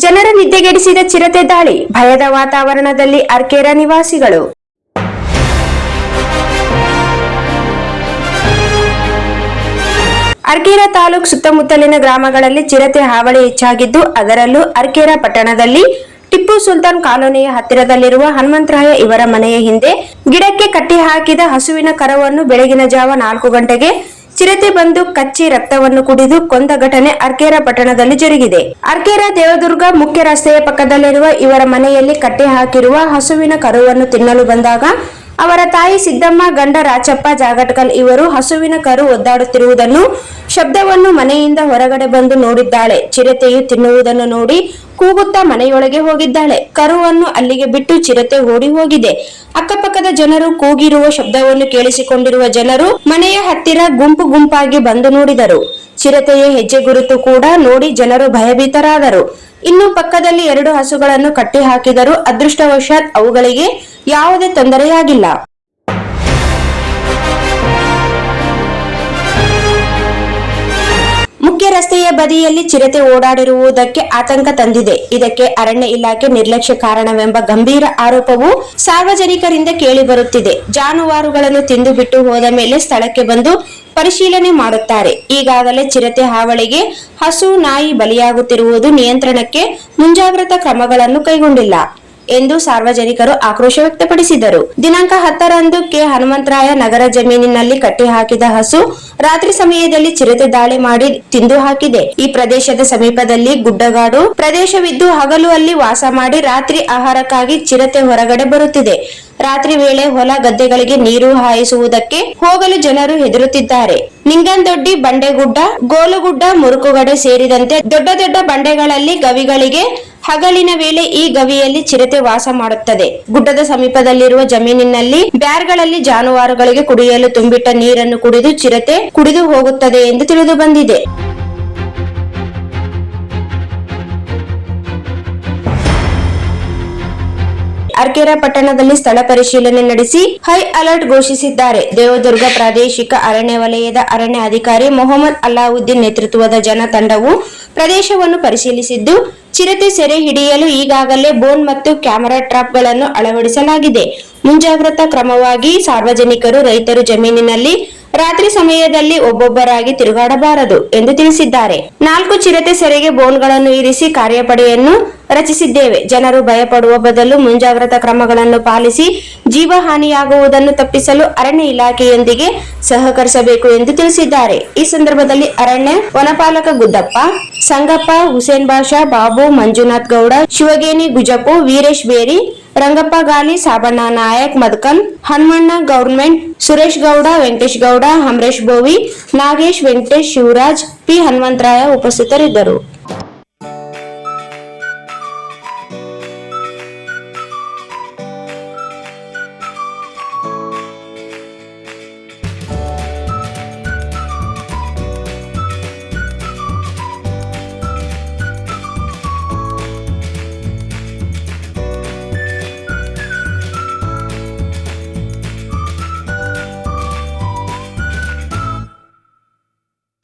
ಜನರ ನಿದ್ದೆಗೆಡಿಸಿದ ಚಿರತೆ ದಾಳಿ, ಭಯದ ವಾತಾವರಣದಲ್ಲಿ ಅರ್ಕೇರಾ ನಿವಾಸಿಗಳು. ಅರ್ಕೇರಾ ತಾಲೂಕು ಸುತ್ತಮುತ್ತಲಿನ ಗ್ರಾಮಗಳಲ್ಲಿ ಚಿರತೆ ಹಾವಳಿ ಹೆಚ್ಚಾಗಿದ್ದು, ಅದರಲ್ಲೂ ಅರ್ಕೇರಾ ಪಟ್ಟಣದಲ್ಲಿ ಟಿಪ್ಪು ಸುಲ್ತಾನ್ ಕಾಲೋನಿಯ ಹತ್ತಿರದಲ್ಲಿರುವ ಹನುಮಂತರಾಯ ಇವರ ಮನೆಯ ಹಿಂದೆ ಗಿಡಕ್ಕೆ ಕಟ್ಟಿ ಹಾಕಿದ ಹಸುವಿನ ಕರುವನ್ನು ಬೆಳಗಿನ ಜಾವ 4 ಗಂಟೆಗೆ ಚಿರತೆ ಬಂದು ಕಚ್ಚಿ ರಕ್ತವನ್ನು ಕುಡಿದು ಕೊಂದ ಘಟನೆ ಅರ್ಕೇರಾ ಪಟ್ಟಣದಲ್ಲಿ ಜರುಗಿದೆ. ಅರ್ಕೇರಾ ದೇವದುರ್ಗ ಮುಖ್ಯ ರಸ್ತೆಯ ಪಕ್ಕದಲ್ಲಿರುವ ಇವರ ಮನೆಯಲ್ಲಿ ಕಟ್ಟಿ ಹಾಕಿರುವ ಹಸುವಿನ ಕರುವನ್ನು ತಿನ್ನಲು ಬಂದಾಗ ಅವರ ತಾಯಿ ಸಿದ್ದಮ್ಮ, ಗಂಡ ರಾಚಪ್ಪ ಜಾಗಟ್ಕಲ್ ಇವರು ಹಸುವಿನ ಕರು ಒದ್ದಾಡುತ್ತಿರುವುದನ್ನು ಶಬ್ದವನ್ನು ಮನೆಯಿಂದ ಹೊರಗಡೆ ಬಂದು ನೋಡಿದ್ದಾಳೆ. ಚಿರತೆಯು ತಿನ್ನುವುದನ್ನು ನೋಡಿ ಕೂಗುತ್ತಾ ಮನೆಯೊಳಗೆ ಹೋಗಿದ್ದಾಳೆ. ಕರುವನ್ನು ಅಲ್ಲಿಗೆ ಬಿಟ್ಟು ಚಿರತೆ ಓಡಿ ಹೋಗಿದೆ. ಅಕ್ಕಪಕ್ಕದ ಜನರು ಕೂಗಿರುವ ಶಬ್ದವನ್ನು ಕೇಳಿಸಿಕೊಂಡಿರುವ ಜನರು ಮನೆಯ ಹತ್ತಿರ ಗುಂಪು ಗುಂಪಾಗಿ ಬಂದು ನೋಡಿದರು. ಚಿರತೆಯ ಹೆಜ್ಜೆ ಗುರುತು ಕೂಡ ನೋಡಿ ಜನರು ಭಯಭೀತರಾದರು. ಇನ್ನು ಪಕ್ಕದಲ್ಲಿ 2 ಹಸುಗಳನ್ನು ಕಟ್ಟಿ ಹಾಕಿದರೂ ಅದೃಷ್ಟವಶಾತ್ ಅವುಗಳಿಗೆ ಯಾವುದೇ ತೊಂದರೆಯಾಗಿಲ್ಲ. ಮುಖ್ಯ ರಸ್ತೆಯ ಬದಿಯಲ್ಲಿ ಚಿರತೆ ಓಡಾಡಿರುವುದಕ್ಕೆ ಆತಂಕ ತಂದಿದೆ. ಇದಕ್ಕೆ ಅರಣ್ಯ ಇಲಾಖೆ ನಿರ್ಲಕ್ಷ್ಯ ಕಾರಣವೆಂಬ ಗಂಭೀರ ಆರೋಪವು ಸಾರ್ವಜನಿಕರಿಂದ ಕೇಳಿ ಬರುತ್ತಿದೆ. ಜಾನುವಾರುಗಳನ್ನು ತಿಂದು ಬಿಟ್ಟು ಹೋದ ಮೇಲೆ ಸ್ಥಳಕ್ಕೆ ಬಂದು ಪರಿಶೀಲನೆ ಮಾಡುತ್ತಾರೆ. ಈಗಾಗಲೇ ಚಿರತೆ ಹಾವಳಿಗೆ ಹಸು, ನಾಯಿ ಬಲಿಯಾಗುತ್ತಿರುವುದು ನಿಯಂತ್ರಣಕ್ಕೆ ಮುಂಜಾಗ್ರತಾ ಕ್ರಮಗಳನ್ನು ಕೈಗೊಂಡಿಲ್ಲ ಎಂದು ಸಾರ್ವಜನಿಕರು ಆಕ್ರೋಶ ವ್ಯಕ್ತಪಡಿಸಿದರು. ದಿನಾಂಕ 10ರಂದು ಕೆ. ಹನುಮಂತರಾಯ ನಗರ ಜಮೀನಿನಲ್ಲಿ ಕಟ್ಟಿ ಹಾಕಿದ ಹಸು ರಾತ್ರಿ ಸಮಯದಲ್ಲಿ ಚಿರತೆ ದಾಳಿ ಮಾಡಿ ತಿಂದು ಹಾಕಿದೆ. ಈ ಪ್ರದೇಶದ ಸಮೀಪದಲ್ಲಿ ಗುಡ್ಡಗಾಡು ಪ್ರದೇಶವಿದ್ದು ಹಗಲು ಅಲ್ಲಿ ವಾಸ ಮಾಡಿ ರಾತ್ರಿ ಆಹಾರಕ್ಕಾಗಿ ಚಿರತೆ ಹೊರಗಡೆ ಬರುತ್ತಿದೆ. ರಾತ್ರಿ ವೇಳೆ ಹೊಲ ಗದ್ದೆಗಳಿಗೆ ನೀರು ಹಾಯಿಸುವುದಕ್ಕೆ ಹೋಗಲು ಜನರು ಹೆದರುತ್ತಿದ್ದಾರೆ. ನಿಂಗನದೊಡ್ಡಿ, ಬಂಡೆಗುಡ್ಡ, ಗೋಲುಗುಡ್ಡ, ಮುರುಕುಗಡೆ ಸೇರಿದಂತೆ ದೊಡ್ಡ ದೊಡ್ಡ ಬಂಡೆಗಳಲ್ಲಿ ಗವಿಗಳಿಗೆ ಹಗಲಿನ ವೇಳೆ ಈ ಗವಿಯಲ್ಲಿ ಚಿರತೆ ವಾಸ ಮಾಡುತ್ತದೆ. ಗುಡ್ಡದ ಸಮೀಪದಲ್ಲಿರುವ ಜಮೀನಿನಲ್ಲಿ ಬ್ಯಾರ್ಗಳಲ್ಲಿ ಜಾನುವಾರುಗಳಿಗೆ ಕುಡಿಯಲು ತುಂಬಿಟ್ಟ ನೀರನ್ನು ಕುಡಿದು ಚಿರತೆ ಕುಡಿದು ಹೋಗುತ್ತದೆ ಎಂದು ತಿಳಿದು ಬಂದಿದೆ. ಅರ್ಕೇರಾ ಪಟ್ಟಣದಲ್ಲಿ ಸ್ಥಳ ಪರಿಶೀಲನೆ ನಡೆಸಿ ಹೈ ಅಲರ್ಟ್ ಘೋಷಿಸಿದ್ದಾರೆ. ದೇವದುರ್ಗ ಪ್ರಾದೇಶಿಕ ಅರಣ್ಯ ವಲಯದ ಅರಣ್ಯ ಅಧಿಕಾರಿ ಮೊಹಮ್ಮದ್ ಅಲ್ಲಾವುದ್ದೀನ್ ನೇತೃತ್ವದ ಜನ ತಂಡವು ಪ್ರದೇಶವನ್ನು ಪರಿಶೀಲಿಸಿದ್ದು, ಚಿರತೆ ಸೆರೆ ಹಿಡಿಯಲು ಈಗಾಗಲೇ ಬೋನ್ ಮತ್ತು ಕ್ಯಾಮೆರಾ ಟ್ರಾಪ್ಗಳನ್ನು ಅಳವಡಿಸಲಾಗಿದೆ. ಮುಂಜಾಗ್ರತಾ ಕ್ರಮವಾಗಿ ಸಾರ್ವಜನಿಕರು, ರೈತರು ಜಮೀನಿನಲ್ಲಿ ರಾತ್ರಿ ಸಮಯದಲ್ಲಿ ಒಬ್ಬೊಬ್ಬರಾಗಿ ತಿರುಗಾಡಬಾರದು ಎಂದು ತಿಳಿಸಿದ್ದಾರೆ. 4 ಚಿರತೆ ಸೆರೆಗೆ ಬೋನ್ಗಳನ್ನು ಇರಿಸಿ ಕಾರ್ಯಪಡೆಯನ್ನು ರಚಿಸಿದ್ದೇವೆ. ಜನರು ಭಯಪಡುವ ಬದಲು ಮುಂಜಾಗ್ರತಾ ಕ್ರಮಗಳನ್ನು ಪಾಲಿಸಿ ಜೀವಹಾನಿಯಾಗುವುದನ್ನು ತಪ್ಪಿಸಲು ಅರಣ್ಯ ಇಲಾಖೆಯೊಂದಿಗೆ ಸಹಕರಿಸಬೇಕು ಎಂದು ತಿಳಿಸಿದ್ದಾರೆ. ಈ ಸಂದರ್ಭದಲ್ಲಿ ಅರಣ್ಯ ವನಪಾಲಕ ಗುದ್ದಪ್ಪ, ಸಂಗಪ್ಪ, ಹುಸೇನ್ ಬಾಷಾ, ಬಾಬು, ಮಂಜುನಾಥ್ ಗೌಡ, ಶಿವಗೇನಿ ಗುಜಪು, ವೀರೇಶ್ ಬೇರಿ, ರಂಗಪ್ಪ ಗಾಲಿ, ಸಾಬಣ್ಣ ನಾಯಕ್, ಮದಕನ್, ಹನುಮಣ್ಣ ಗೌರ್ಮೆಂಟ್, ಸುರೇಶ್ ಗೌಡ, ವೆಂಕಟೇಶ್ ಗೌಡ, ಅಮರೇಶ್ ಬೋವಿ, ನಾಗೇಶ್, ವೆಂಕಟೇಶ್, ಶಿವರಾಜ್, ಪಿ. ಹನುಮಂತರಾಯ ಉಪಸ್ಥಿತರಿದ್ದರು.